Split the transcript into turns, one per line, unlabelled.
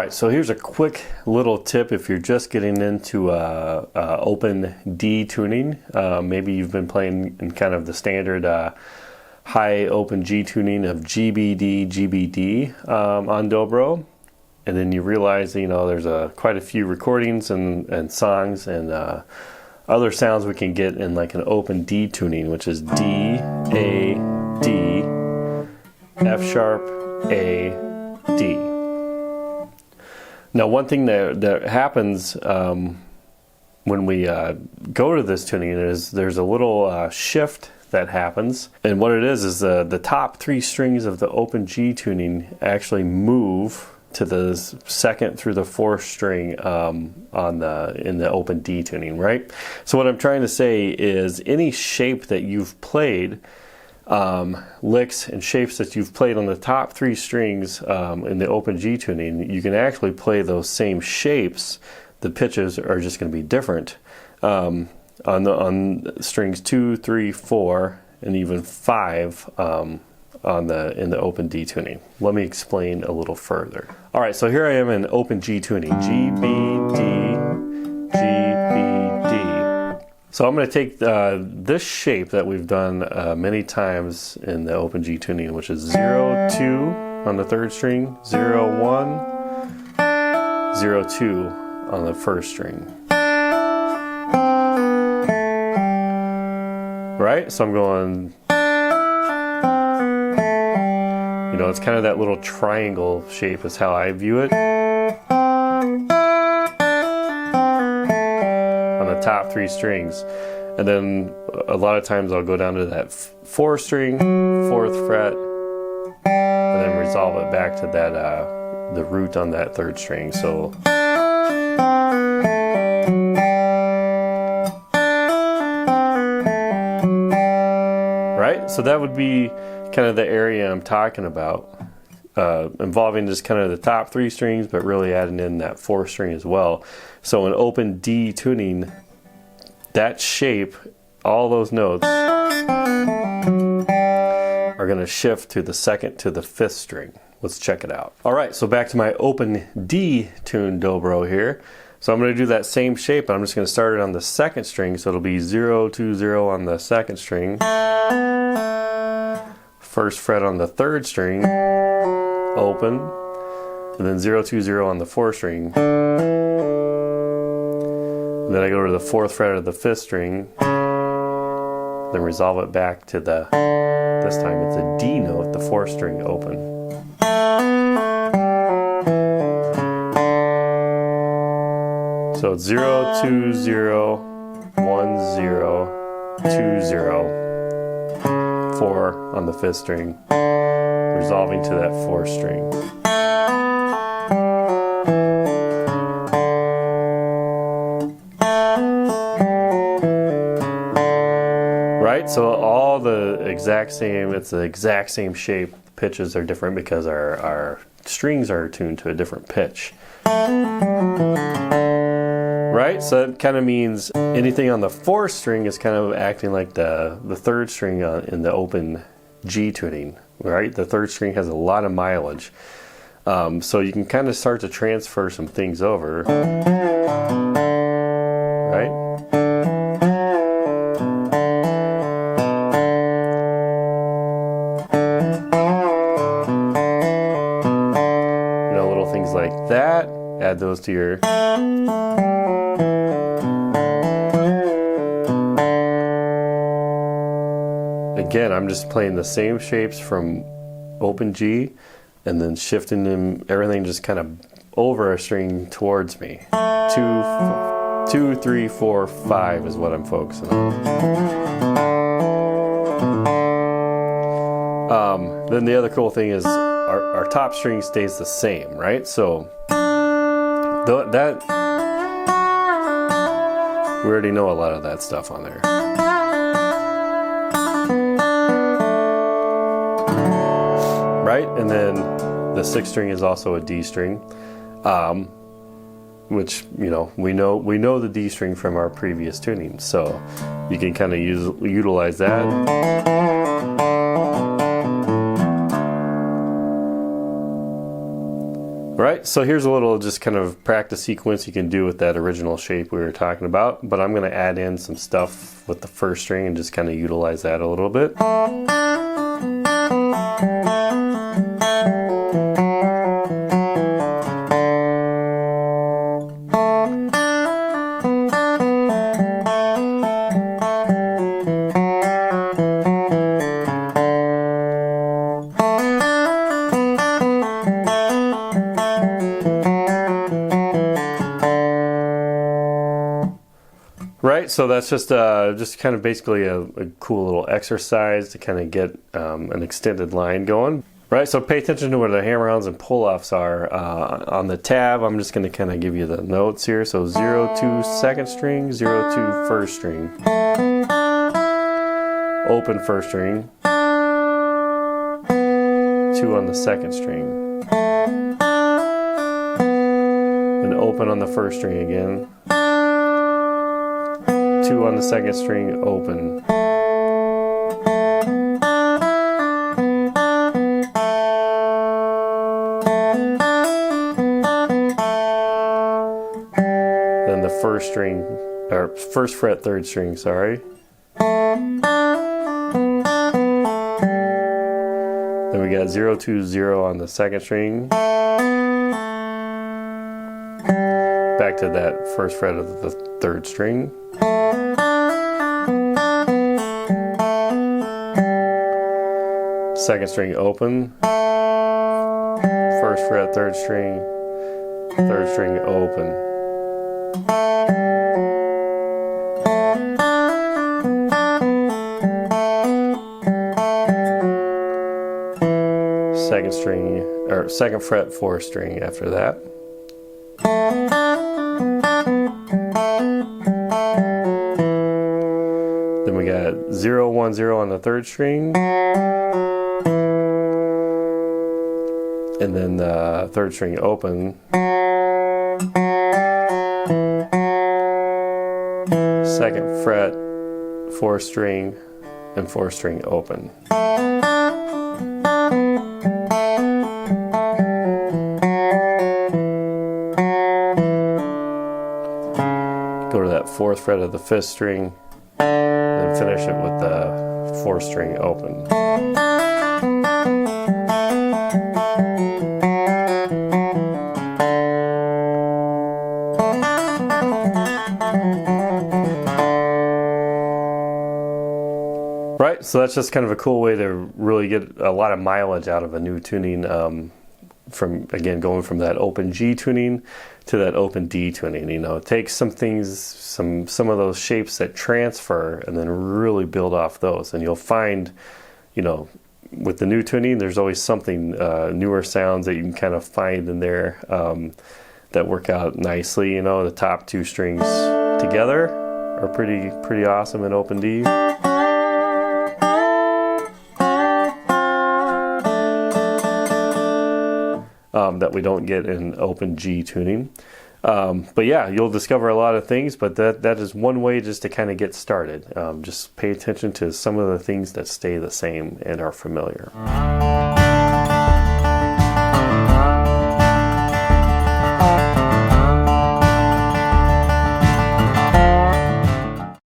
right, so here's a quick little tip if you're just getting into open D tuning. Maybe you've been playing in kind of the standard high open G tuning of GBD, GBD on Dobro, and then you realize, you know, there's quite a few recordings and songs and other sounds we can get in like an open D tuning, which is D, A, D, F sharp, A, D. Now, one thing that happens when we go to this tuning is there's a little shift that happens, and what it is the top three strings of the open G tuning actually move to the second through the fourth string in the open D tuning, right? So what I'm trying to say is any shape that you've played, licks and shapes that you've played on the top three strings in the open G tuning, you can actually play those same shapes. The pitches are just going to be different on strings 2, 3, 4, and even 5 in the open D tuning. Let me explain a little further. All right, so here I am in open G tuning, G, B, D, G, B, D. So I'm going to take this shape that we've done many times in the open G tuning, which is 0, 2 on the third string, 0, 1, 0, 2 on the first string. Right? So I'm going, you know, it's kind of that little triangle shape is how I view it. On the top three strings. And then a lot of times I'll go down to that 4th string, 4th fret, and then resolve it back to that the root on that 3rd string. So right? So that would be kind of the area I'm talking about, involving just kind of the top three strings, but really adding in that 4th string as well. So in open D tuning, that shape, all those notes are going to shift to the 2nd to the 5th string. Let's check it out. All right, so back to my open D tuned dobro here. So I'm going to do that same shape, but I'm just going to start it on the 2nd string. So it'll be 0, 2, 0 on the 2nd string. 1st fret on the 3rd string, open, and then 0, 2, 0 on the 4th string. And then I go to the 4th fret of the 5th string, then resolve it back to this time it's a D note, the 4th string open. So it's 0, 2, 0, 1, 0, 2, 0. 4 on the 5th string, resolving to that 4th string. Right? So all the exact same, it's the exact same shape. The pitches are different because our strings are tuned to a different pitch. Right? So that kind of means anything on the 4th string is kind of acting like the 3rd string in the open G tuning, right? The 3rd string has a lot of mileage. So you can kind of start to transfer some things over, right? You know, little things like that, add those to your... Again, I'm just playing the same shapes from open G and then shifting them, everything just kind of over a string towards me. 2, 3, 4, 5 is what I'm focusing on. Then the other cool thing is our top string stays the same, right? So that we already know a lot of that stuff on there. Right, and then the 6th string is also a D string, which, you know, we know the D string from our previous tuning, so you can kind of utilize that. Right, so here's a little just kind of practice sequence you can do with that original shape we were talking about, but I'm going to add in some stuff with the first string and just kind of utilize that a little bit. Right, so that's just kind of basically a cool little exercise to kind of get an extended line going. Right, so pay attention to where the hammer-ons and pull-offs are. On the tab, I'm just going to kind of give you the notes here. So 0, 2, second string, 0, 2, first string. Open first string. 2 on the second string. Then open on the first string again. 2 on the second string, open. Then the first string, or first fret, third string, sorry. Then we got 0, 2, 0 on the second string. Back to that first fret of the third string. Second string open, first fret, third string open. Second string, or second fret, fourth string after that. Then we got 0, 1, 0 on the third string. And then the third string open. Second fret, fourth string, and fourth string open. Go to that fourth fret of the fifth string, and finish it with the fourth string open. Right, so that's just kind of a cool way to really get a lot of mileage out of a new tuning, from, again, going from that open G tuning to that open D tuning. You know, take some things, some of those shapes that transfer, and then really build off those. And you'll find, you know, with the new tuning, there's always something, newer sounds that you can kind of find in there that work out nicely. You know, the top two strings together are pretty awesome in open D. That we don't get in open G tuning. But yeah, you'll discover a lot of things, but that is one way just to kind of get started. Just pay attention to some of the things that stay the same and are familiar.